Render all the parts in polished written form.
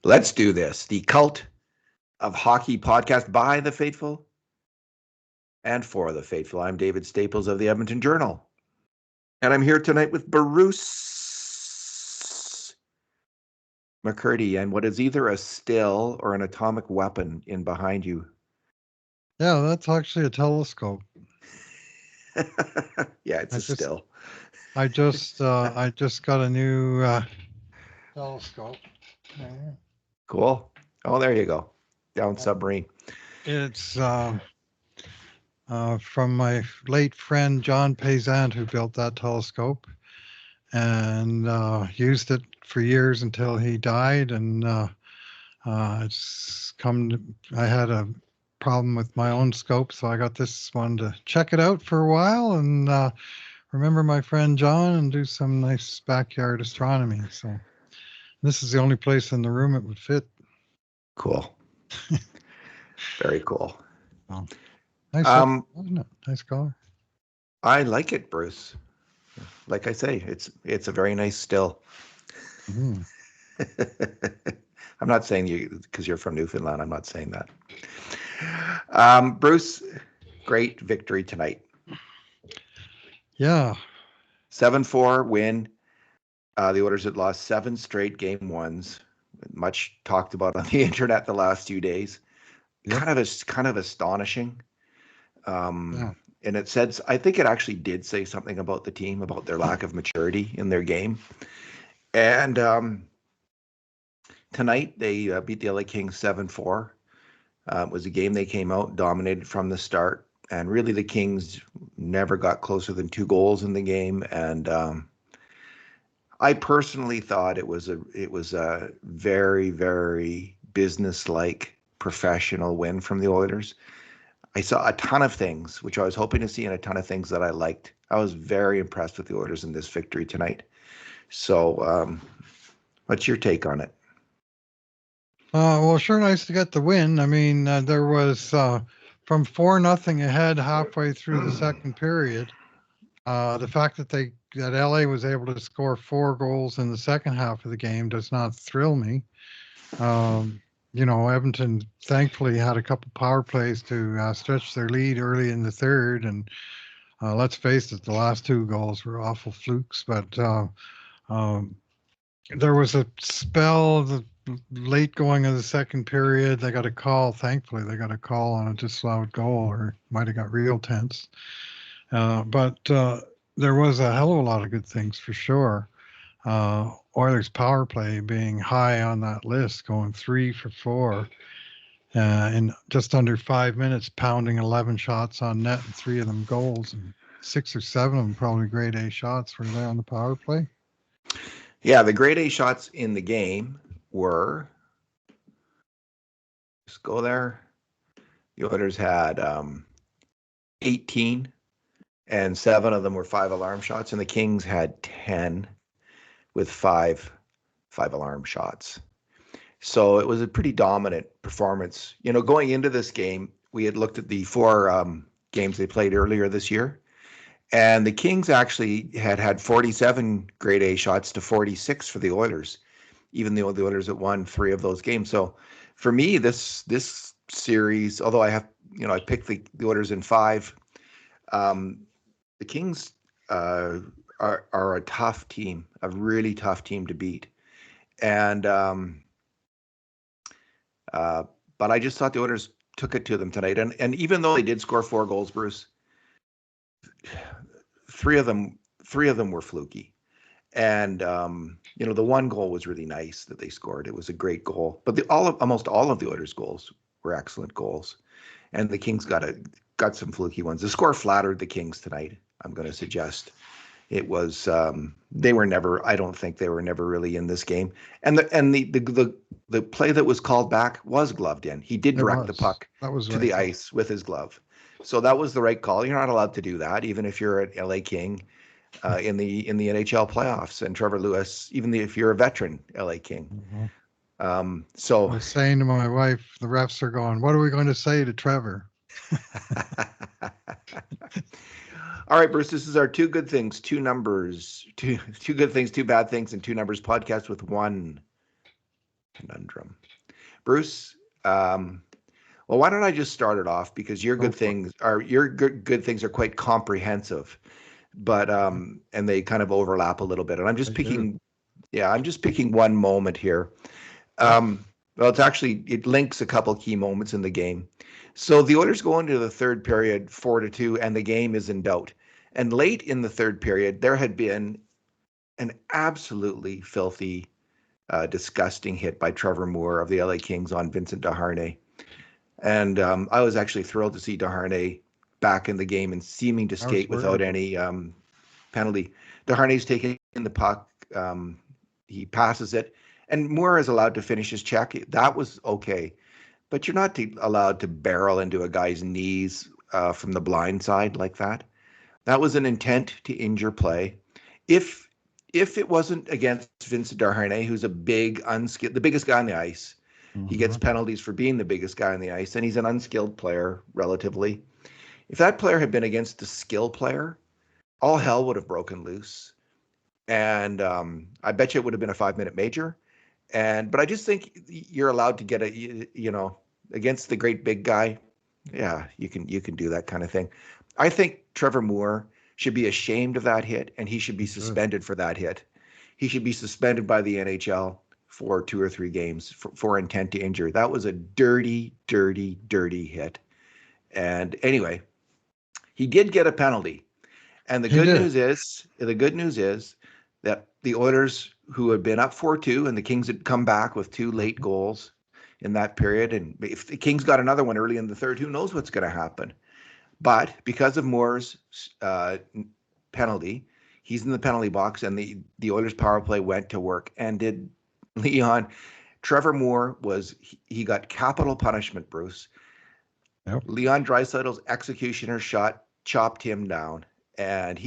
Let's do this. The Cult of Hockey podcast by the faithful and for the faithful. I'm David Staples of the Edmonton Journal. And I'm here tonight with Bruce McCurdy and what is either a still or an atomic weapon in behind you. Yeah, that's actually a telescope. Yeah, it's a still. I just got a new telescope. Cool. Oh, there you go. Down submarine. It's from my late friend John Payzant, who built that telescope and used it for years until he died. And I had a problem with my own scope, so I got this one to check it out for a while and remember my friend John and do some nice backyard astronomy. So this is the only place in the room it would fit. Cool. Very cool. Oh. Nice, nice color. I like it, Bruce. Like I say, it's a very nice still. Mm-hmm. I'm not saying you because you're from Newfoundland. I'm not saying that. Bruce, great victory tonight. Yeah. 7-4 win. The Oilers had lost 7 straight game ones. Much talked about on the internet the last few days. Yep. Kind of astonishing. Yeah. And it said, I think it actually did say something about the team, about their lack of maturity in their game. And tonight they beat the LA Kings 7-4. It was a game they came out, dominated from the start. And really the Kings never got closer than 2 goals in the game. And I personally thought it was a very, very business-like professional win from the Oilers. I saw a ton of things, which I was hoping to see, and a ton of things that I liked. I was very impressed with the Oilers in this victory tonight. So what's your take on it? Well, sure nice to get the win. I mean, there was from 4-0 ahead halfway through the second period. The fact that LA was able to score 4 goals in the second half of the game does not thrill me. Edmonton thankfully had a couple power plays to stretch their lead early in the third, and let's face it, the last 2 goals were awful flukes. But there was a spell the late going of the second period. They got a call. Thankfully, they got a call on a disallowed goal, or might have got real tense. But there was a hell of a lot of good things for sure. Oilers power play being high on that list, going 3 for 4 in just under 5 minutes, pounding 11 shots on net and 3 of them goals, and 6 or 7 of them probably grade A shots were there on the power play. Yeah, the grade A shots in the game were, just go there, the Oilers had 18, and 7 of them were 5 alarm shots, and the Kings had 10 with 5 alarm shots. So it was a pretty dominant performance. Going into this game, we had looked at the 4 games they played earlier this year, and the Kings actually had 47 grade A shots to 46 for the Oilers, even though the Oilers had won 3 of those games. So for me, this series, although I picked the Oilers in 5, the Kings are a tough team, a really tough team to beat. And but I just thought the Oilers took it to them tonight. And even though they did score 4 goals, Bruce, 3 of them were fluky. And the 1 goal was really nice that they scored. It was a great goal. But almost all of the Oilers' goals were excellent goals. And the Kings got some fluky ones. The score flattered the Kings tonight, I'm going to suggest. It was they were never. I don't think they were never really in this game. And the play that was called back was gloved in. He did direct the puck to the ice with his glove, so that was the right call. You're not allowed to do that, even if you're an LA King in the NHL playoffs. And Trevor Lewis, even if you're a veteran LA King. Mm-hmm. So I was saying to my wife, the refs are going, "What are we going to say to Trevor?" All right, Bruce, this is our 2 good things, 2 numbers, two good things, 2 bad things, and 2 numbers podcast with 1 Conundrum. Bruce, well, why don't I just start it off because Go for it. your good things are quite comprehensive, but and they kind of overlap a little bit. And I do. I'm just picking one moment here. Well, it links a couple key moments in the game. So the Oilers go into the third period 4-2, and the game is in doubt. And late in the third period, there had been an absolutely filthy, disgusting hit by Trevor Moore of the LA Kings on Vincent Desharnais. And I was actually thrilled to see Desharnais back in the game and seeming to I was skate without worried. any penalty. Desharnais taking the puck. He passes it, and Moore is allowed to finish his check. That was okay, but you're not allowed to barrel into a guy's knees from the blind side like that. That was an intent to injure play. If it wasn't against Vincent Desharnais, who's a big, unskilled, the biggest guy on the ice, he gets Mhm. penalties for being the biggest guy on the ice, and he's an unskilled player relatively. If that player had been against a skill player, all hell would have broken loose, and I bet you it would have been a 5-minute major. But I just think you're allowed to get against the great big guy. Yeah, you can do that kind of thing. I think Trevor Moore should be ashamed of that hit, and he should be He should. suspended for that hit. He should be suspended by the NHL for 2 or 3 games for intent to injure. That was a dirty, dirty, dirty hit. And anyway, he did get a penalty. And He did. the good news is that the Oilers, who had been up 4-2, and the Kings had come back with 2 late goals in that period. And if the Kings got another one early in the third, who knows what's going to happen? But because of Moore's penalty, he's in the penalty box, and the Oilers power play went to work. And did Leon Trevor Moore he got capital punishment, Bruce. Yep. Leon Draisaitl's executioner shot chopped him down, and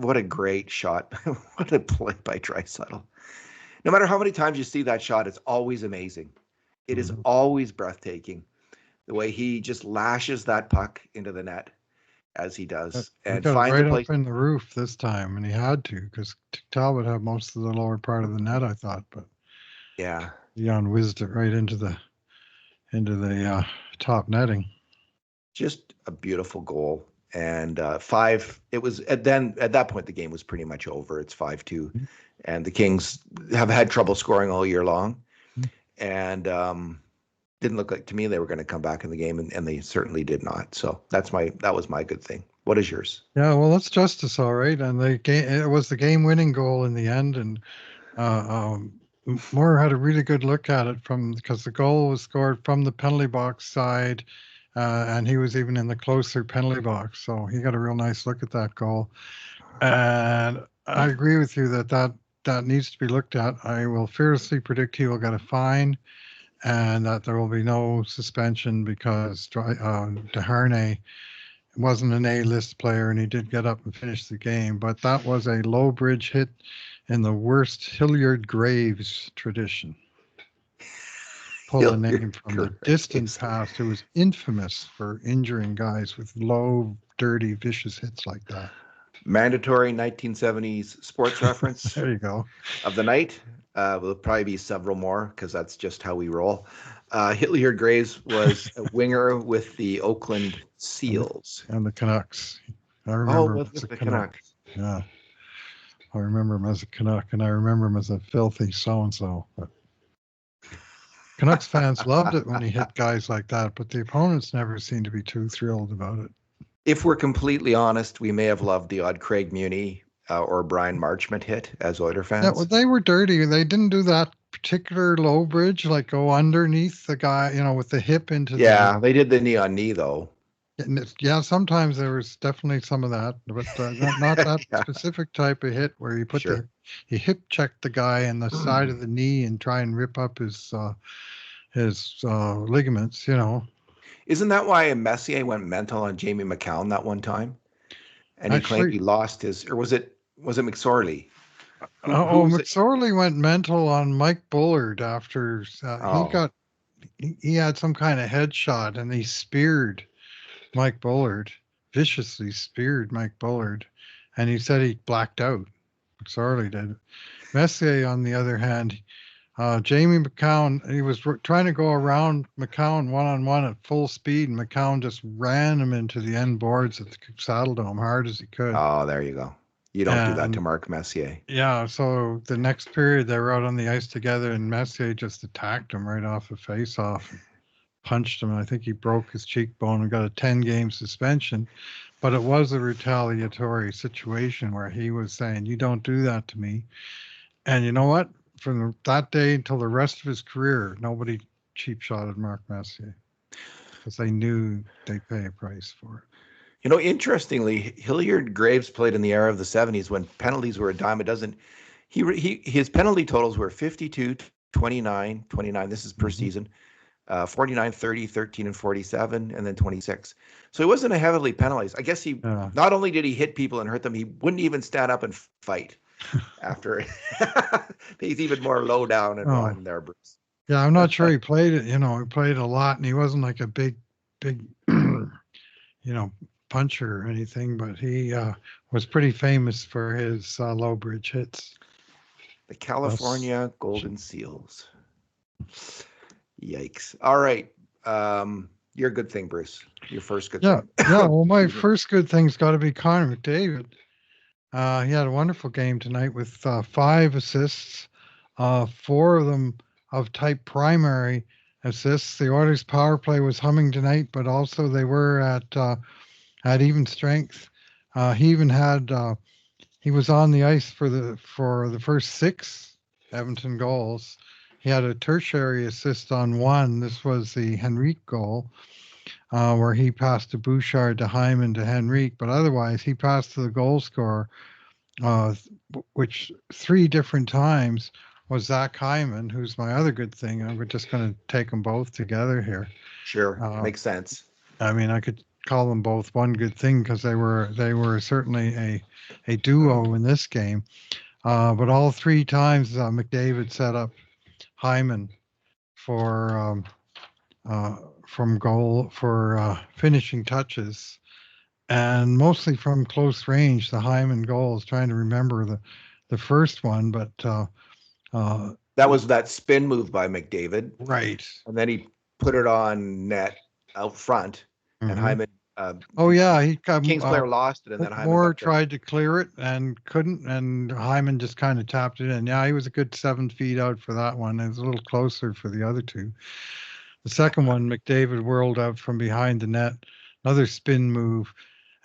what a great shot. What a play by Draisaitl. No matter how many times you see that shot, it's always amazing. It is Mhm. always breathtaking the way he just lashes that puck into the net as he But does he and got it finds a right place. up in the roof this time, and he had to because Talbot had most of the lower part of the net, I thought, but Yeah, Leon whizzed it right into the top netting. just a beautiful goal. And five, it was at that point the game was pretty much over. It's 5-2, and the Kings have had trouble scoring all year long, Mhm. and didn't look like to me they were going to come back in the game, and they certainly did not. So that was my good thing. What is yours? Yeah, well, that's justice, all right. And it was the game-winning goal in the end, and uh, Moore had a really good look at it from because the goal was scored from the penalty box side, and he was even in the closer penalty box, so he got a real nice look at that goal. And I agree with you that needs to be looked at. I will fiercely predict he will get a fine, and that there will be no suspension because Desharnais wasn't an A-list player, and he did get up and finish the game. But that was a low bridge hit in the worst Hilliard Graves tradition. Pull a name Hilliard from the distant Graves. past who was infamous for injuring guys with low, dirty, vicious hits like that. Mandatory 1970s sports reference There you go. of the night. Will probably be several more because that's just how we roll. Hilliard Graves was a winger with the Oakland And the, Seals. and the Canucks. I Oh, remember him with as a the Canuck. Canucks. Yeah, I remember him as a Canuck, and I remember him as a filthy so-and-so. But Canucks fans loved it when he hit guys like that, but the opponents never seemed to be too thrilled about it. If we're completely honest, we may have loved the odd Craig Muni or Brian Marchment hit as Oiler Yeah, well, fans. they were dirty. They didn't do that particular low bridge, like go underneath the guy, with the hip into the. Yeah, they did the knee on knee though. Yeah, sometimes there was definitely some of that, but not that Yeah, specific type of hit where sure. he hip checked the guy in the side of the knee and try and rip up his ligaments. Isn't that why Messier went mental on Jamie McCown that one time? And he claimed Actually, he lost his, or was it McSorley? Who oh, was it? McSorley went mental on Mike Bullard after Oh, he had some kind of headshot and he speared Mike Bullard, viciously speared Mike Bullard, and he said he blacked out. McSorley did. Messier, on the other hand, Jamie McCown, he was trying to go around McCown one-on-one at full speed, and McCown just ran him into the end boards at the Saddle Dome hard as he could. Oh, there you go. You don't do that to And Mark Messier. yeah, so the next period they were out on the ice together, and Messier just attacked him right off the face-off and punched him. I think he broke his cheekbone and got a 10-game suspension. But it was a retaliatory situation where he was saying, "You don't do that to me." And you know what? From that day until the rest of his career, nobody cheap shotted Mark Messier because they knew they'd pay a price for it. You know, interestingly, Hilliard Graves played in the era of the 70s when penalties were a dime a dozen. His penalty totals were 52, 29, 29. This is per season. 49, 30, 13, and 47, and then 26. So he wasn't a heavily penalized. I guess not only did he hit people and hurt them, he wouldn't even stand up and fight after. He's even more low down and on there, Bruce. Yeah, I'm not sure he played it. He played a lot, and he wasn't like a big, puncher or anything, but he was pretty famous for his low bridge hits. The California Golden Seals. Yikes. All right. Your good thing, Bruce. Your first good thing. Yeah, well, my first good thing's got to be Connor McDavid. He had a wonderful game tonight with 5 assists, 4 of them of type primary assists. The Oilers' power play was humming tonight, but also they were at even strength. He even had he was on the ice for the first 6 Edmonton goals. He had a tertiary assist on one. This was the Henrique goal, where he passed to Bouchard, to Hyman, to Henrique. But otherwise, he passed to the goal scorer, which 3 different times was Zach Hyman, who's my other good thing. We're just going to take them both together here. Sure, makes sense. I mean, I could call them both one good thing because they were certainly a duo in this game. But all 3 times McDavid set up Hyman for from goal for finishing touches, and mostly from close range. The Hyman goals. Trying to remember the first one, but that was that spin move by McDavid, right? And then he put it on net out front, and Hyman. King's player lost it, and then Hyman Moore tried to clear it and couldn't, and Hyman just kind of tapped it in. Yeah, he was a good 7 feet out for that one. It was a little closer for the other 2. The second one, McDavid whirled out from behind the net, another spin move,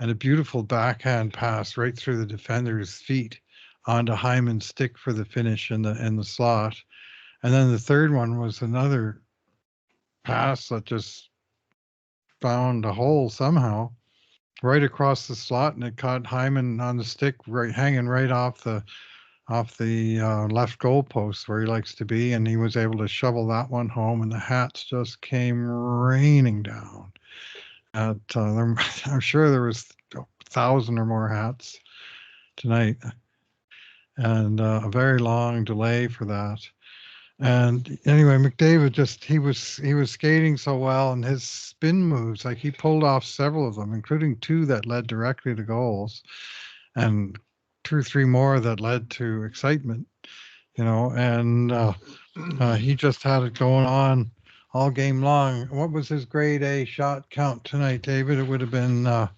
and a beautiful backhand pass right through the defender's feet onto Hyman's stick for the finish in the slot. And then the third one was another pass that just found a hole somehow right across the slot, and it caught Hyman on the stick, hanging right off the left goal post where he likes to be, and he was able to shovel that one home, and the hats just came raining down. I'm sure there was 1,000 or more hats tonight, and a very long delay for that. And anyway, McDavid he was skating so well, and his spin moves, like he pulled off several of them, including 2 that led directly to goals, and 2 or 3 more that led to excitement, and he just had it going on all game long. What was his grade A shot count tonight, David? It would have been I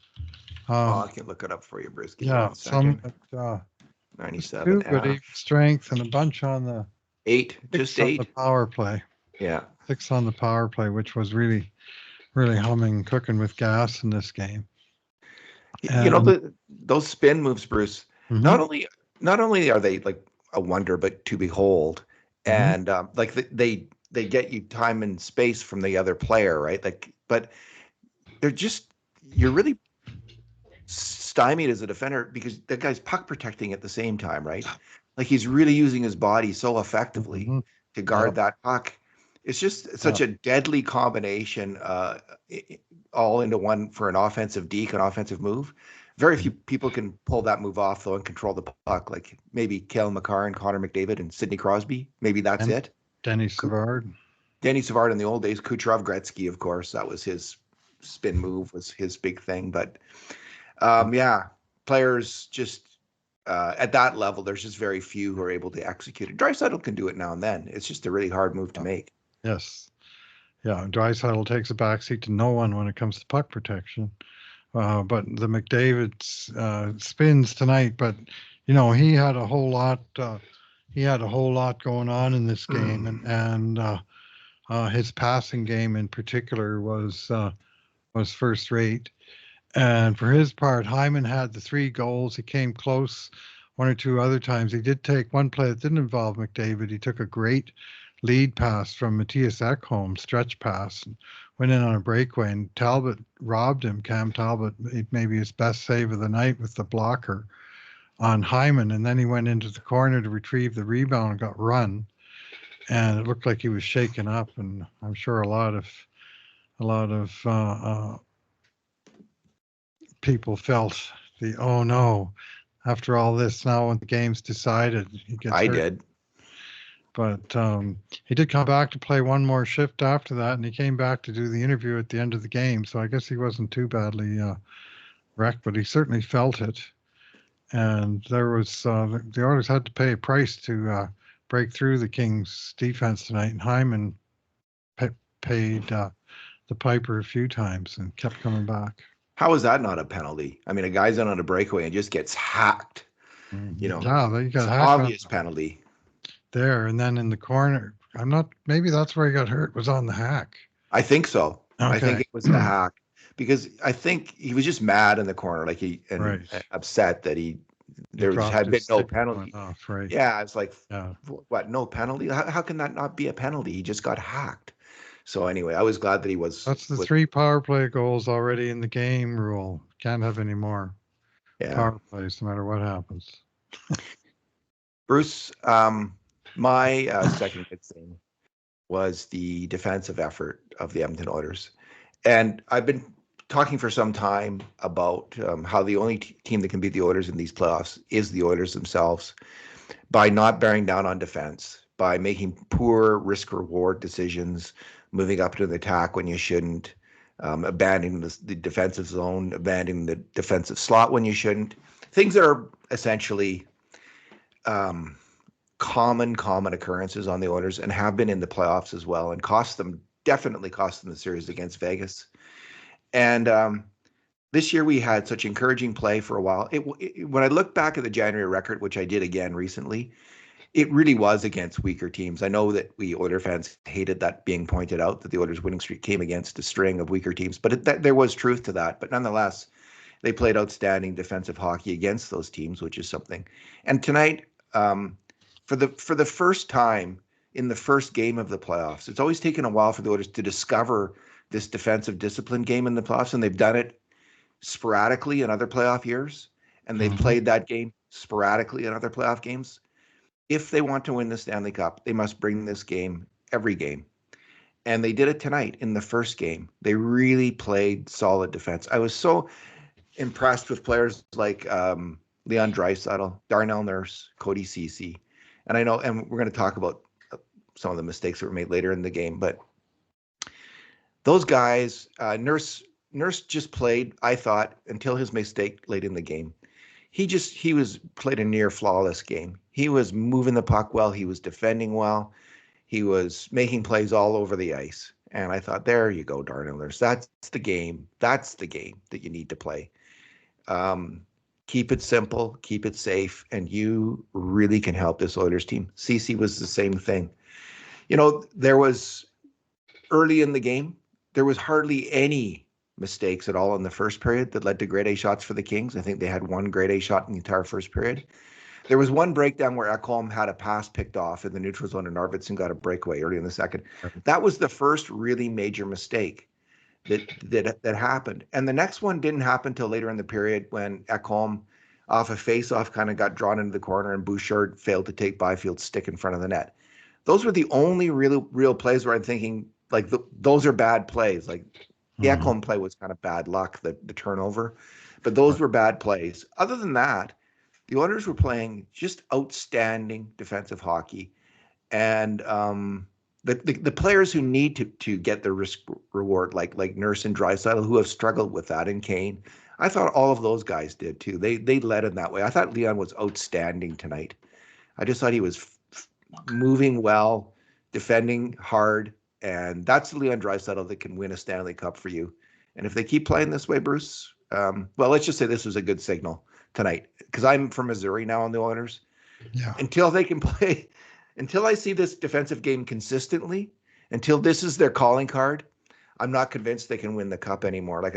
can look it up for you, Bruce. Give me 1 second. 97 2 good strength and a bunch on the 8, just 8 on the power play. Yeah, 6 on the power play, which was really, really humming, cooking with gas in this game. And, those spin moves, Bruce. Not only are they like a wonder, but to behold, and like they get you time and space from the other player, right? Like, but you're really stymied as a defender because that guy's puck protecting at the same time, right? Like he's really using his body so effectively to guard that puck. It's just such a deadly combination, all into one for an offensive deke, an offensive move. Very few people can pull that move off, though, and control the puck. Like maybe Cale Makar and Connor McDavid and Sidney Crosby. Maybe that's it. Denny Savard. Denny Savard in the old days. Kucherov, Gretzky, of course. That was his spin move, was his big thing. But, players just at that level, there's just very few who are able to execute it. Draisaitl can do it now and then. It's just a really hard move to make. Yes. Yeah, Draisaitl takes a backseat to no one when it comes to puck protection. But the McDavid spins tonight, but he had a whole lot. He had a whole lot going on in this game, and his passing game in particular was first rate. And for his part, Hyman had the 3 goals. He came close one or two other times. He did take one play that didn't involve McDavid. He took a great lead pass from Matthias Ekholm, stretch pass, and went in on a breakaway. And Talbot robbed him. Cam Talbot made maybe his best save of the night with the blocker on Hyman. And then he went into the corner to retrieve the rebound and got run. And it looked like he was shaken up. And I'm sure a lot of people felt oh no, after all this, now when the game's decided, he gets hurt. Did. But he did come back to play one more shift after that, and he came back to do the interview at the end of the game. So I guess he wasn't too badly wrecked, but he certainly felt it. And there was the Oilers had to pay a price to break through the Kings' defense tonight, and Hyman paid the piper a few times and kept coming back. How is that not a penalty? I mean, a guy's on a breakaway and just gets hacked. You know, yeah, you got it's an obvious penalty there, and then in the corner. Maybe that's where he got hurt. Was on the hack. I think so. Okay. I think it was the hack because I think he was just mad in the corner, like upset that there had been no penalty. Off, right. Yeah, it's like, what? No penalty? How can that not be a penalty? He just got hacked. So anyway, I was glad that he was. That's the 3 power play goals already in the game rule. Can't have any more power plays, no matter what happens. Bruce, my second good thing was the defensive effort of the Edmonton Oilers. And I've been talking for some time about how the only team that can beat the Oilers in these playoffs is the Oilers themselves, by not bearing down on defense, by making poor risk-reward decisions, moving up to the attack when you shouldn't, abandoning the defensive zone, abandoning the defensive slot when you shouldn't. Things that are essentially common occurrences on the Oilers and have been in the playoffs as well, and definitely cost them the series against Vegas. And this year we had such encouraging play for a while. When I look back at the January record, which I did again recently, it really was against weaker teams. I know that we Oilers fans hated that being pointed out, that the Oilers winning streak came against a string of weaker teams, but there was truth to that. But nonetheless, they played outstanding defensive hockey against those teams, which is something. And tonight, for the first time in the first game of the playoffs, it's always taken a while for the Oilers to discover this defensive discipline game in the playoffs, and they've done it sporadically in other playoff years, and they've played that game sporadically in other playoff games. If they want to win the Stanley Cup, they must bring this game every game. And they did it tonight in the first game. They really played solid defense. I was so impressed with players like Leon Draisaitl, Darnell Nurse, Cody Ceci. And I know, and we're going to talk about some of the mistakes that were made later in the game, but those guys, Nurse just played, I thought, until his mistake late in the game. He was played a near flawless game. He was moving the puck well. He was defending well. He was making plays all over the ice. And I thought, there you go, Darnell. That's the game. That's the game that you need to play. Keep it simple, keep it safe, and you really can help this Oilers team. CC was the same thing. There was early in the game, there was hardly any mistakes at all in the first period that led to grade A shots for the Kings. I think they had one grade A shot in the entire first period. There was one breakdown where Ekholm had a pass picked off in the neutral zone and Arvidsson got a breakaway early in the second. That was the first really major mistake that happened. And the next one didn't happen until later in the period when Ekholm off a face-off kind of got drawn into the corner and Bouchard failed to take Byfield's stick in front of the net. Those were the only real plays where I'm thinking, like, those are bad plays. Like, the Ekholm play was kind of bad luck, the turnover. But those were bad plays. Other than that, the Oilers were playing just outstanding defensive hockey. And the players who need to get the risk reward, like Nurse and Draisaitl, who have struggled with that, and Kane, I thought all of those guys did too. They led in that way. I thought Leon was outstanding tonight. I just thought he was moving well, defending hard, and that's Leon Draisaitl that can win a Stanley Cup for you. And if they keep playing this way, Bruce, well, let's just say this was a good signal tonight because I'm from Missouri now on the Oilers. Yeah. Until they can play, until I see this defensive game consistently, until this is their calling card, I'm not convinced they can win the cup anymore. Like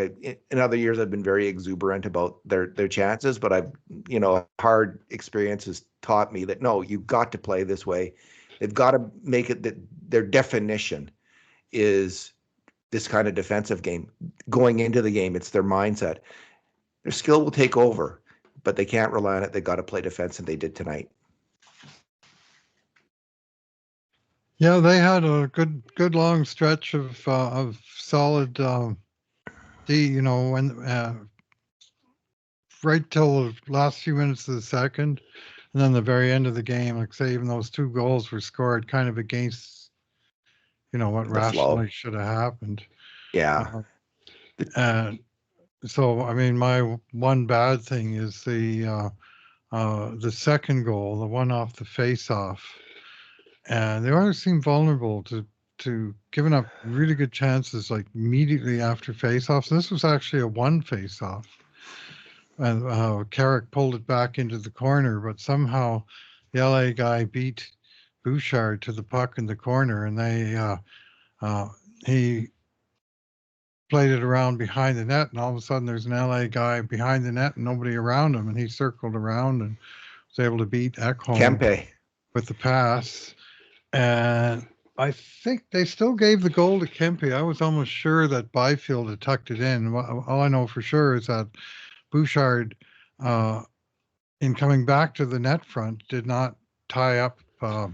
in other years, I've been very exuberant about their chances, but I've, hard experiences taught me that no, you've got to play this way. They've got to make it that their definition is this kind of defensive game. Going into the game, it's their mindset. Their skill will take over, but they can't rely on it. They've got to play defense, and they did tonight. Yeah, they had a good long stretch of solid D. When right till the last few minutes of the second, and then the very end of the game, like say, even those 2 goals were scored kind of against, what The flow. rationally should have happened. Yeah. And so, I mean, my one bad thing is the second goal, the one off the face-off. And they always seem vulnerable to giving up really good chances like immediately after face-offs. This was actually a 1 face-off. And Carrick pulled it back into the corner, but somehow the LA guy beat Bouchard to the puck in the corner, and he played it around behind the net, and all of a sudden there's an LA guy behind the net and nobody around him, and he circled around and was able to beat Ekholm Kempe with the pass. And I think they still gave the goal to Kempe. I was almost sure that Byfield had tucked it in. All I know for sure is that Bouchard, in coming back to the net front, did not tie up the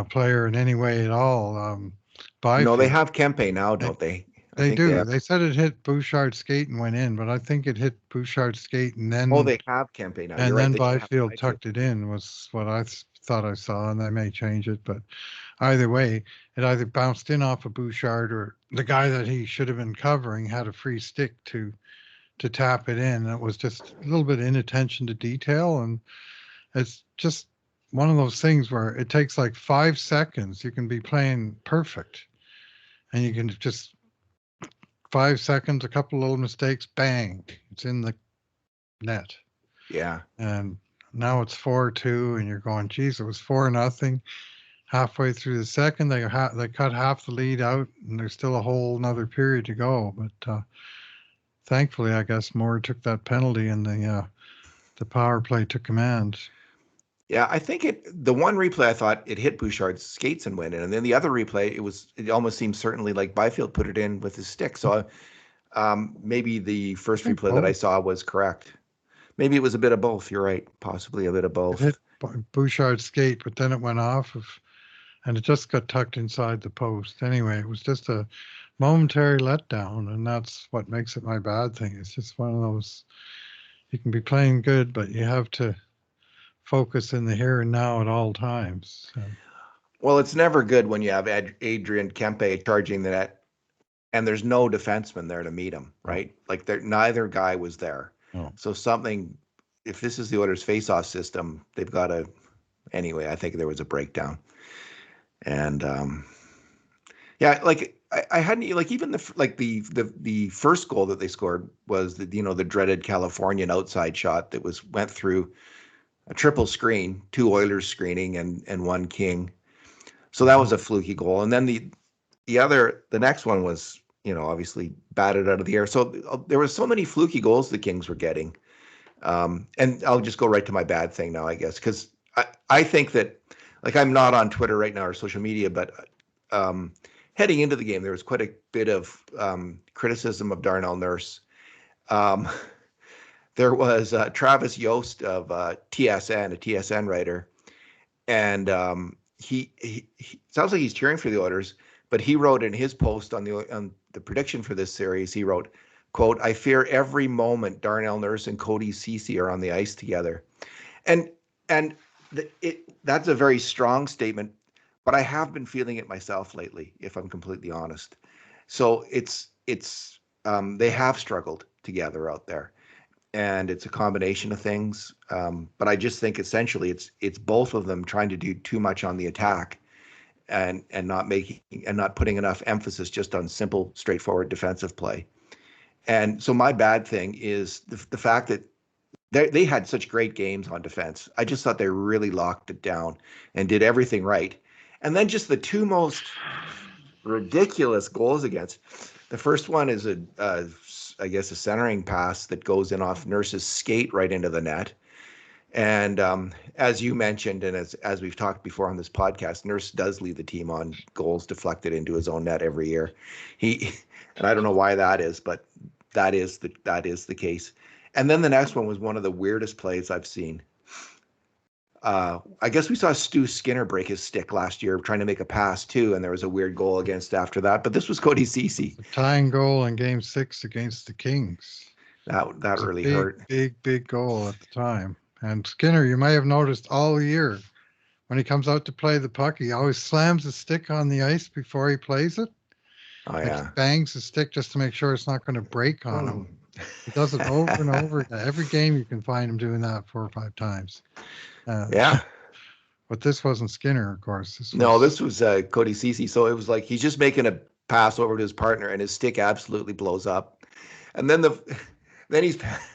player in any way at all. Byfield. No, they have Kempe now, don't they? I They think do. they have. They said it hit Bouchard's skate and went in, but I think it hit Bouchard's skate and Oh, then they have Kempe now. You're and right. then They should have Byfield Byfield. tucked it in was what I thought I saw, and they may change it, but either way, it either bounced in off of Bouchard or the guy that he should have been covering had a free stick to tap it in. It was just a little bit of inattention to detail, and it's just one of those things where it takes like 5 seconds. You can be playing perfect, and you can just 5 seconds, a couple little mistakes, bang, it's in the net. Yeah. And now it's 4-2, and you're going, geez, it was 4-0. Halfway through the second, they cut half the lead out, and there's still a whole another period to go. But thankfully, I guess Moore took that penalty, and the power play took command. Yeah, I think the one replay I thought it hit Bouchard's skates and went in, and then the other replay it almost seemed certainly like Byfield put it in with his stick. So maybe the first replay that I saw was correct. Maybe it was a bit of both. You're right, possibly a bit of both. It hit Bouchard's skate, but then it went off and it just got tucked inside the post. Anyway, it was just a momentary letdown, and that's what makes it my bad thing. It's just one of those. You can be playing good, but you have to focus in the here and now at all times. Well, it's never good when you have Adrian Kempe charging the net, and there's no defenseman there to meet him, right? Like neither guy was there. Oh. So if this is the Oilers' face-off system, they've got to. Anyway, I think there was a breakdown, and yeah, like I hadn't like even the first goal that they scored was the dreaded Californian outside shot that went through a triple screen, 2 Oilers screening and 1 King. So that was a fluky goal. And then the next one was, obviously batted out of the air. So there were so many fluky goals the Kings were getting. And I'll just go right to my bad thing now, I guess, because I think that, like, I'm not on Twitter right now or social media, but heading into the game, there was quite a bit of criticism of Darnell Nurse. There was Travis Yost of TSN, a TSN writer, and he sounds like he's cheering for the Oilers, but he wrote in his post on the prediction for this series, he wrote, quote, "I fear every moment Darnell Nurse and Cody Ceci are on the ice together." And that's a very strong statement, but I have been feeling it myself lately, if I'm completely honest. So it's they have struggled together out there, and it's a combination of things. But I just think essentially it's both of them trying to do too much on the attack and not putting enough emphasis just on simple, straightforward defensive play. And so my bad thing is the fact that they had such great games on defense. I just thought they really locked it down and did everything right. And then just the two most ridiculous goals against. The first one is I guess a centering pass that goes in off Nurse's skate right into the net. And as you mentioned, and as we've talked before on this podcast, Nurse does lead the team on goals deflected into his own net every year. And I don't know why that is, but that is the case. And then the next one was one of the weirdest plays I've seen. I guess we saw Stu Skinner break his stick last year trying to make a pass too, and there was a weird goal against after that. But this was Cody Ceci. Tying goal in Game 6 against the Kings. That really hurt. Big goal at the time. And Skinner, you may have noticed all year, when he comes out to play the puck, he always slams his stick on the ice before he plays it. Oh, yeah. He bangs his stick just to make sure it's not going to break on him. He does it over and over. Every game you can find him doing that 4 or 5 times. Yeah. But this wasn't Skinner, of course. This was Cody Ceci. So it was like he's just making a pass over to his partner, and his stick absolutely blows up. And then he's panicked,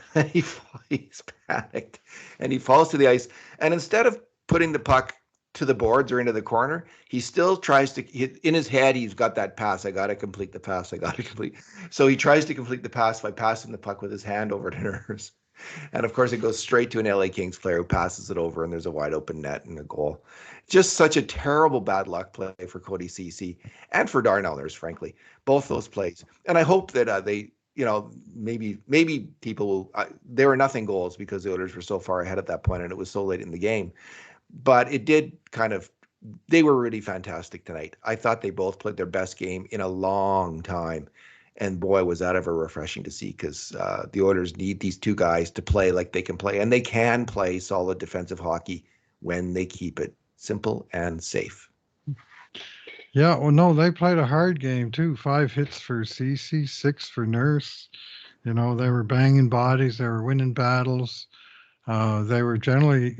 and he falls to the ice. And instead of putting the puck to the boards or into the corner, he still tries to. In his head, he's got that pass. I got to complete the pass. So he tries to complete the pass by passing the puck with his hand over to Nurse. And of course, it goes straight to an LA Kings player who passes it over, and there's a wide open net and a goal. Just such a terrible bad luck play for Cody Ceci and for Darnell Nurse, frankly, both those plays. And I hope that they, maybe people will. There were nothing goals because the Oilers were so far ahead at that point, and it was so late in the game. But it did they were really fantastic tonight. I thought they both played their best game in a long time. And boy, was that ever refreshing to see, because the Oilers need these two guys to play like they can play. And they can play solid defensive hockey when they keep it simple and safe. Yeah, well, no, they played a hard game too. 5 hits for Ceci, 6 for Nurse. They were banging bodies. They were winning battles. They were generally,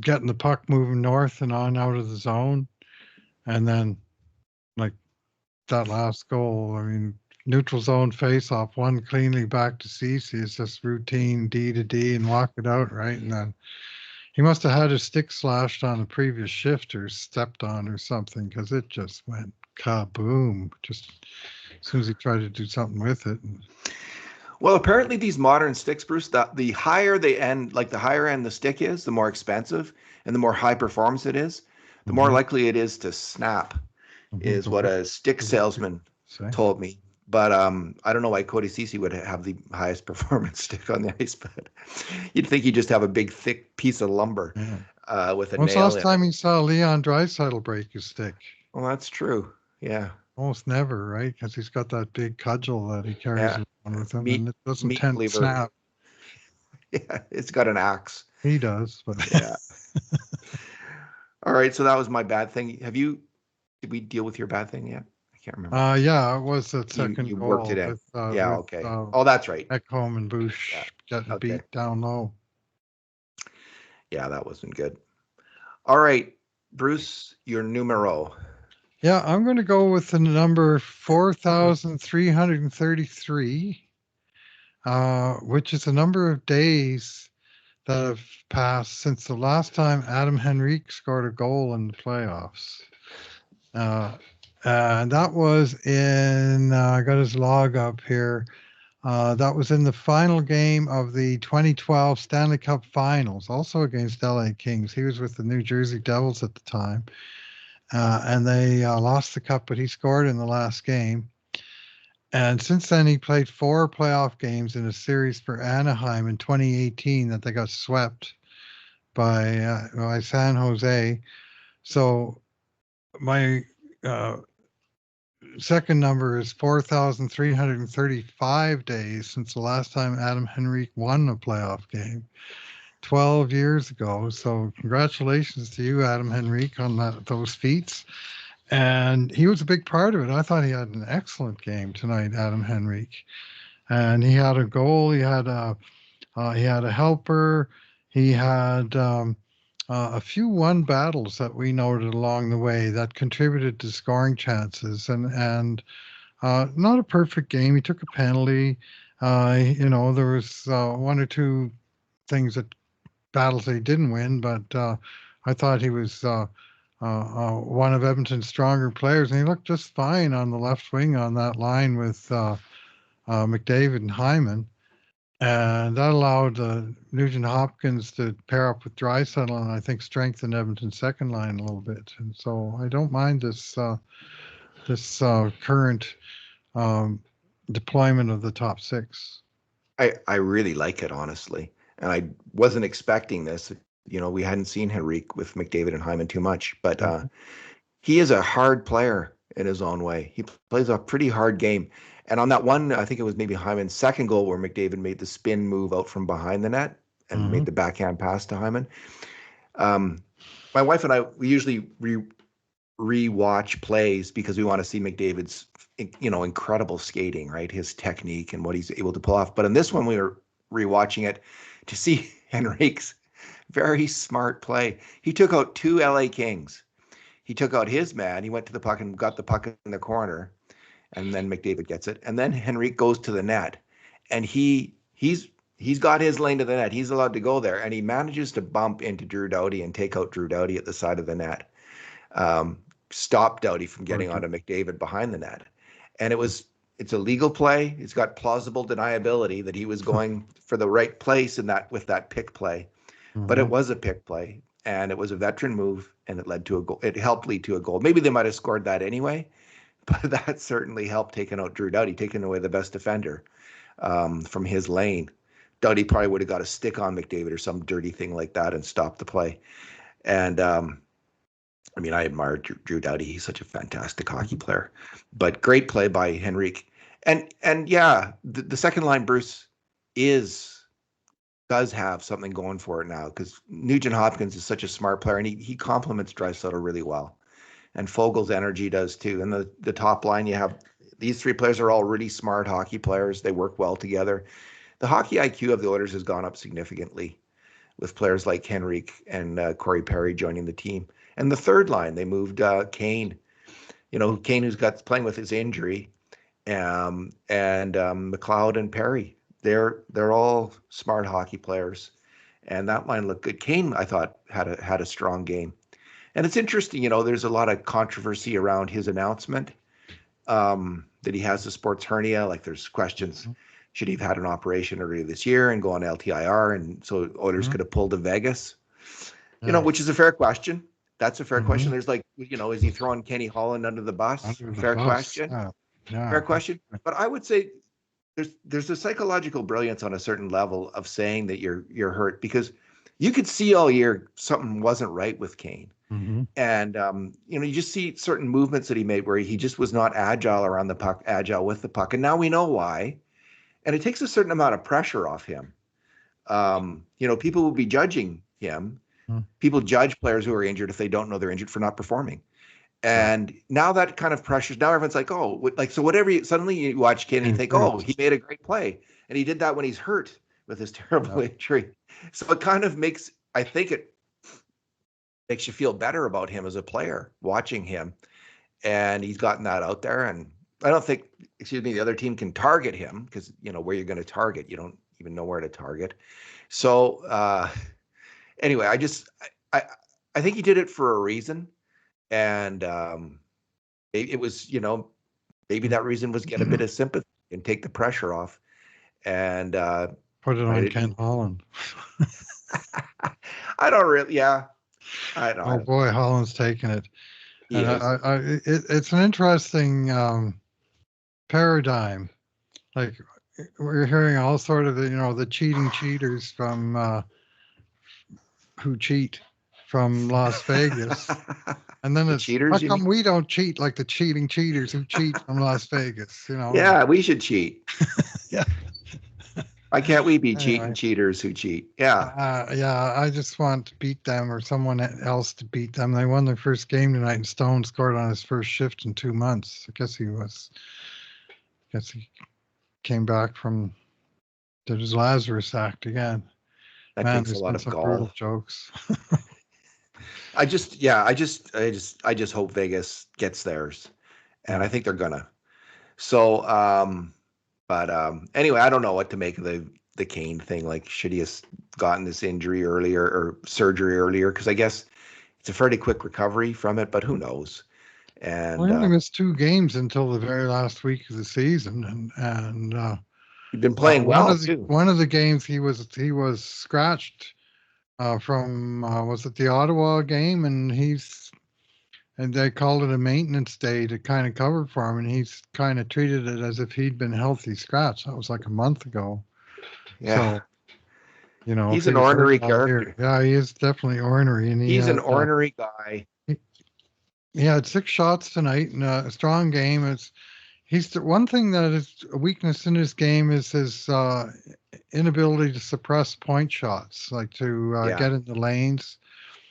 getting the puck moving north and on out of the zone. And then, like, that last goal, I mean, neutral zone face-off, one cleanly back to Ceci. It's just routine D to D and walk it out, right? And then he must have had his stick slashed on a previous shift or stepped on or something, because it just went kaboom just as soon as he tried to do something with it. Well, apparently these modern sticks, Bruce, the higher the end, like the higher end the stick is, the more expensive and the more high performance it is, the more likely it is to snap. Is what a stick salesman told me. But I don't know why Cody Ceci would have the highest performance stick on the ice. But you'd think he'd just have a big, thick piece of lumber with a nail. When's the last time you saw Leon Draisaitl break his stick? Well, that's true. Yeah. Almost never, right? Because he's got that big cudgel that he carries around with him, and it doesn't tend to snap. Yeah, it's got an axe. He does, but yeah. All right, so that was my bad thing. Did we deal with your bad thing yet? I can't remember. Yeah, it was that second you goal. Worked it in. Okay. That's right. Ekholm and Bush getting beat down low. Yeah, that wasn't good. All right, Bruce, your numero. Yeah, I'm going to go with the number 4,333, which is the number of days that have passed since the last time Adam Henrique scored a goal in the playoffs. And that was in, I got his log up here. That was in the final game of the 2012 Stanley Cup Finals, also against LA Kings. He was with the New Jersey Devils at the time. And they lost the cup, but he scored in the last game. And since then, he played 4 playoff games in a series for Anaheim in 2018 that they got swept by San Jose. So my second number is 4,335 days since the last time Adam Henrique won a playoff game, 12 years ago. So congratulations to you, Adam Henrique, on those feats. And he was a big part of it. I thought he had an excellent game tonight, Adam Henrique. And he had a goal. He had a helper. He had a few won battles that we noted along the way that contributed to scoring chances. And not a perfect game. He took a penalty. There was one or two things that battles they didn't win, but I thought he was one of Edmonton's stronger players, and he looked just fine on the left wing on that line with McDavid and Hyman. And that allowed Nugent Hopkins to pair up with Draisaitl and I think strengthen Edmonton's second line a little bit. And so I don't mind this current deployment of the top six. I really like it, honestly. And I wasn't expecting this. We hadn't seen Henrique with McDavid and Hyman too much, but he is a hard player in his own way. He plays a pretty hard game. And on that one, I think it was maybe Hyman's second goal where McDavid made the spin move out from behind the net and made the backhand pass to Hyman. My wife and I, we usually re-watch plays because we want to see McDavid's incredible skating, right? His technique and what he's able to pull off. But in this one, we were re-watching it to see Henrique's very smart play. He took out two LA Kings. He took out his man. He went to the puck and got the puck in the corner. And then McDavid gets it. And then Henrique goes to the net. And he's got his lane to the net. He's allowed to go there. And he manages to bump into Drew Doughty and take out Drew Doughty at the side of the net. Stop Doughty from getting onto McDavid behind the net. And it's a legal play. It's got plausible deniability that he was going for the right place with that pick play. But it was a pick play. And it was a veteran move. And it led to a goal. It helped lead to a goal. Maybe they might have scored that anyway. But that certainly helped taking out Drew Doughty, taking away the best defender from his lane. Doughty probably would have got a stick on McDavid or some dirty thing like that and stopped the play. And I admire Drew Doughty. He's such a fantastic hockey player. But great play by Henrique. And yeah, the second line, Bruce, does have something going for it now because Nugent Hopkins is such a smart player and he complements Draisaitl really well. And Fogel's energy does too. And the top line, you have these three players are all really smart hockey players. They work well together. The hockey IQ of the Oilers has gone up significantly with players like Henrique and Corey Perry joining the team. And the third line, they moved Kane. Kane who's playing with his injury, and McLeod and Perry. They're all smart hockey players, and that line looked good. Kane, I thought, had a strong game. And it's interesting, there's a lot of controversy around his announcement that he has a sports hernia. Like there's questions, should he have had an operation earlier this year and go on LTIR? And so Oilers could have pulled to Vegas, which is a fair question. That's a fair question. There's is he throwing Kenny Holland under the bus? Fair question. Fair question. But I would say there's a psychological brilliance on a certain level of saying that you're hurt because you could see all year something wasn't right with Kane. And, you just see certain movements that he made where he just was not agile around the puck, agile with the puck. And now we know why. And it takes a certain amount of pressure off him. People will be judging him. People judge players who are injured if they don't know they're injured for not performing. And now that kind of pressure, now everyone's like, so whatever, suddenly you watch Kane and you think, he made a great play. And he did that when he's hurt with his terrible injury. So it kind of makes you feel better about him as a player, watching him. And he's gotten that out there. And I don't think, the other team can target him because, where you're going to target, you don't even know where to target. So anyway, I think he did it for a reason. And it was, maybe that reason was get a bit of sympathy and take the pressure off. And put it on Ken Holland. I don't really, yeah. I don't. Oh boy, Holland's taking it. And it's an interesting paradigm. Like we're hearing all sort of the cheating cheaters from who cheat from Las Vegas, and then it's cheaters, how come we don't cheat like the cheating cheaters who cheat from Las Vegas? Yeah, we should cheat. Yeah. Why can't we be cheating Anyway, cheaters who cheat? Yeah, yeah, I just want to beat them or someone else to beat them. They won their first game tonight, and Stone scored on his first shift in 2 months. Guess he came back from did his Lazarus act again. that Man, takes a there's lot been of some brutal gall. jokes. I just hope Vegas gets theirs, and I Yeah. think they're gonna. So, but anyway, I don't know what to make of the Kane thing. Like, should he have gotten this injury earlier or surgery earlier? Because I guess it's a fairly quick recovery from it, but who knows? Well, And he only missed 2 games until the very last week of the season, and he's been playing one well of the too. one of the games he was scratched from was it the Ottawa game, and they called it a maintenance day to kind of cover for him, and he's kind of treated it as if he'd been healthy scratch. That was like a month ago. Yeah, So if he's he an was hurt ornery all year, character. yeah, he is definitely ornery, and he He's an had. ornery guy. He had 6 shots tonight in a strong game. He's the one thing that is a weakness in his game is his inability to suppress point shots, like to Yeah, get in the lanes.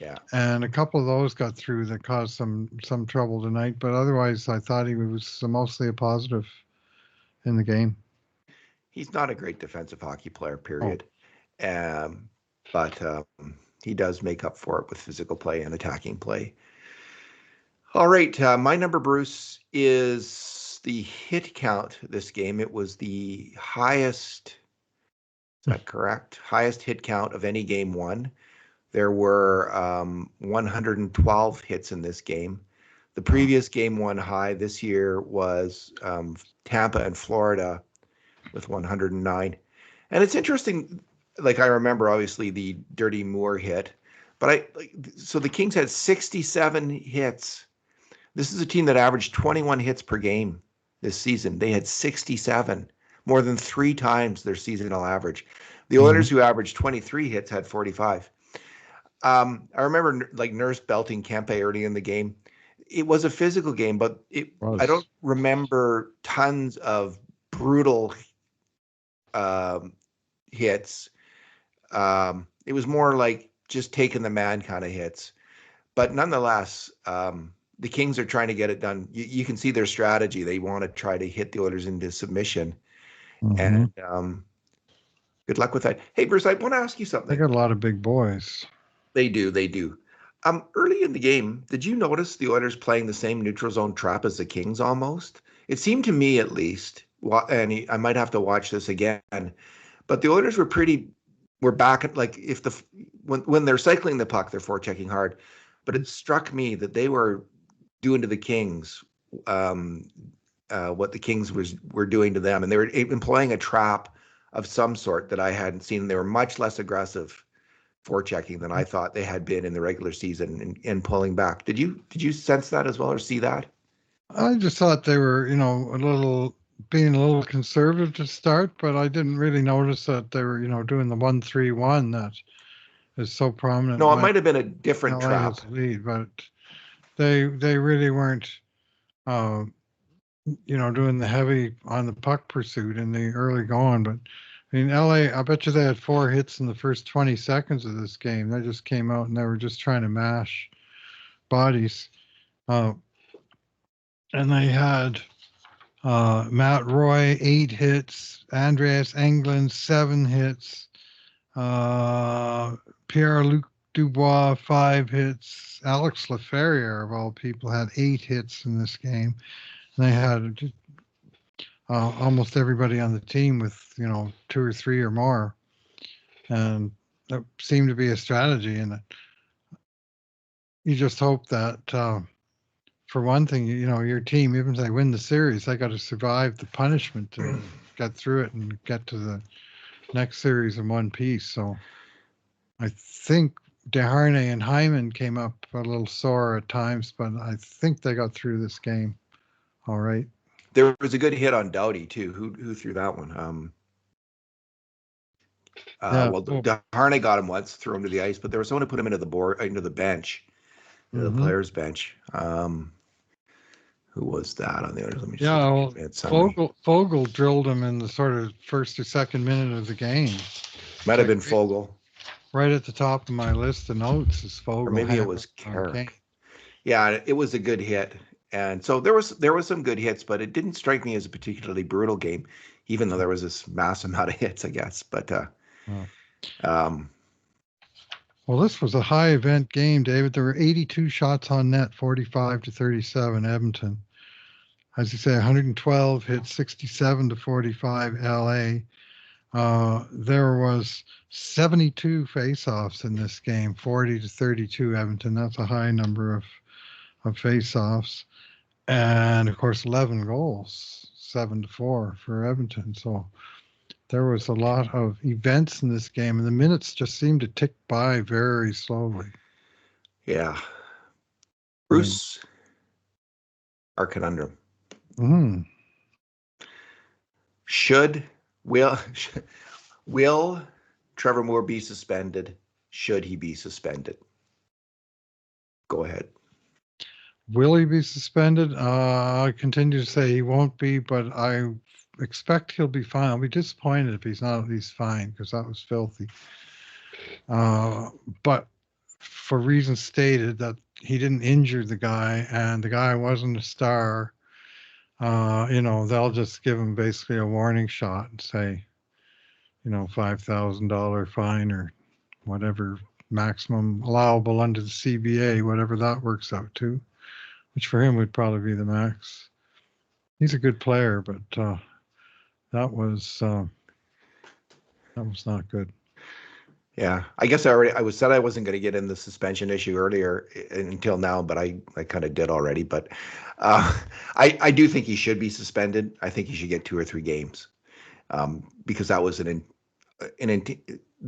yeah. And a couple of those got through that caused some trouble tonight. But otherwise, I thought he was mostly a positive in the game. He's not a great defensive hockey player, Oh, period. Um, but he does make up for it with physical play and attacking play. All right, my number, Bruce, is the hit count this game. It was the highest, is that correct? Highest hit count of any game won. There were 112 hits in this game. The wow. previous game one high this year was Tampa and Florida with 109. And it's interesting, like I remember obviously the Dirty Moore hit, but so the Kings had 67 hits. This is a team that averaged 21 hits per game this season. They had 67, more than 3 times their seasonal average. The Mhm. Oilers, who averaged 23 hits, had 45. I remember like Nurse belting Kempe early in the game. It was a physical game, but I don't Was. remember tons of brutal um, hits. It was more like just taking the man kind of hits. But nonetheless, the Kings are trying to get it done. You can see their strategy. They want to try to hit the Oilers into submission. Hmm. And good luck with that. Hey, Bruce, I want to ask you They something. got a lot of big boys. They do. They do. Early in the game, did you notice the Oilers playing the same neutral zone trap as the Kings almost? It seemed to me, at least, and I might have to watch this again, but the Oilers were back at like if when they're cycling the puck, they're forechecking hard. But it struck me that they were doing to the Kings um, what the Kings were doing to them, and they were employing a trap of some sort that I hadn't seen. They were much less aggressive forechecking than I thought they had been in the regular season and pulling back. Did you sense that as well or see that? I just thought they were, being a little conservative to start, but I didn't really notice that they were, doing the 1-3-1 that is so prominent No, it when might have been a different LA trap. has the lead, but they really weren't, uh, doing the heavy on the puck pursuit in the early going. But I mean, LA, I bet you they had 4 hits in the first 20 seconds of this game. They just came out and they were just trying to mash bodies. Uh, and they had Matt Roy, 8 hits. Andreas Englund, 7 hits. Uh, Pierre-Luc Dubois, 5 hits. Alex Laferriere, of all people, had 8 hits in this game. And they had almost everybody on the team with, 2 or 3 or more. And that seemed to be a strategy. And you just hope that, for one thing, your team, even if they win the series, they got to survive the punishment and get through it and get to the next series in one piece. So I think DeHarnay and Hyman came up a little sore at times, but I think they got through this game all right. There was a good hit on Doughty too. Who threw that one? Yeah. Well, Cool. Harney got him once, threw him to the ice, but there was someone who put him into the bench, into the Mm-hmm. players' bench. Who was that on the Oilers? Let me see. Yeah, well, Summary. Fogel drilled him in the sort of first or second minute of the game. Might have been Fogel. Right at the top of my list of notes is Fogel. Or maybe it was Carrick. Yeah, it was a good hit. And so there was some good hits, but it didn't strike me as a particularly brutal game, even though there was this mass amount of hits, I guess. But well, this was a high event game, David. There were 82 shots on net, 45-37 Edmonton. As you say, 112 hit, 67-45 LA. There was 72 faceoffs in this game, 40-32 Edmonton. That's a high number of faceoffs. And of course, 11 goals, 7-4 for Edmonton. So there was a lot of events in this game, and the minutes just seemed to tick by very slowly. Yeah. Bruce, our conundrum. Will Trevor Moore be suspended? Should he be suspended? Go ahead. Will he be suspended? I continue to say he won't be, but I expect he'll be fine. I'll be disappointed if he's not at least fine, because that was filthy. But for reasons stated, that he didn't injure the guy and the guy wasn't a star, they'll just give him basically a warning shot and say, $5,000 fine or whatever maximum allowable under the CBA, whatever that works out to, which for him would probably be the max. He's a good player, but that was not good. Yeah, I guess I said I wasn't going to get in the suspension issue earlier until now, but I kind of did already. But I do think he should be suspended. I think he should get 2 or 3 games, because that was the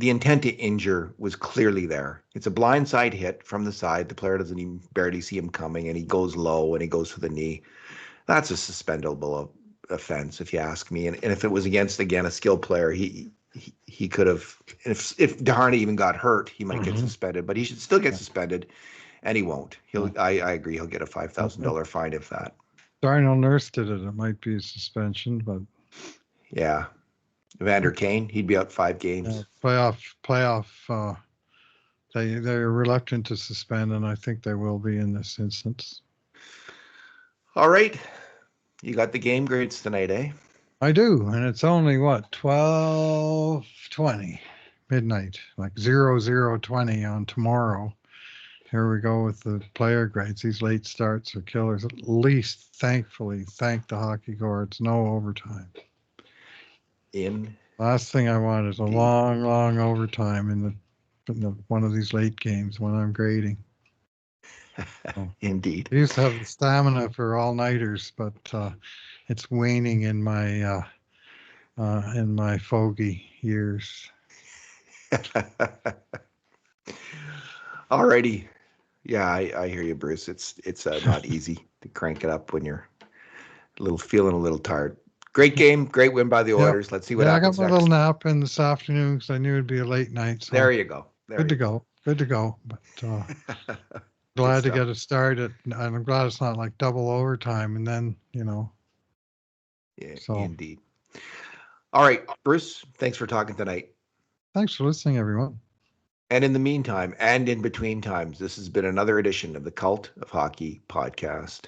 intent to injure was clearly there. It's a blindside hit from the side. The player doesn't even barely see him coming, and he goes low and he goes for the knee. That's a suspendable offense, if you ask me. And if it was against, again, a skilled player, he could have. If Darnay even got hurt, he might get suspended, but he should still get suspended, and he won't. I agree. He'll get a $5,000 fine if that. Darnell Nurse did it. It might be a suspension, but yeah. Evander Kane, he'd be out 5 games. Playoff. They're reluctant to suspend, and I think they will be in this instance. All right, you got the game grades tonight, eh? I do, and it's only 12:20 midnight, like 00:20 on tomorrow. Here we go with the player grades. These late starts are killers. At least, thankfully, thank the hockey gods, no overtime. Last thing I want is a long overtime in the one of these late games when I'm grading. Indeed. I used to have the stamina for all-nighters, but it's waning in my fogey years. All righty. Yeah, I hear you, Bruce. It's not easy to crank it up when you're feeling a little tired. Great game, great win by the Oilers. Yep. Let's see what happens next. I got my little nap in this afternoon because I knew it'd be a late night. So there you go. Good to go. But glad to get it started. I'm glad it's not like double overtime, and then Yeah, indeed. All right, Bruce. Thanks for talking tonight. Thanks for listening, everyone. And in the meantime, and in between times, this has been another edition of the Cult of Hockey podcast.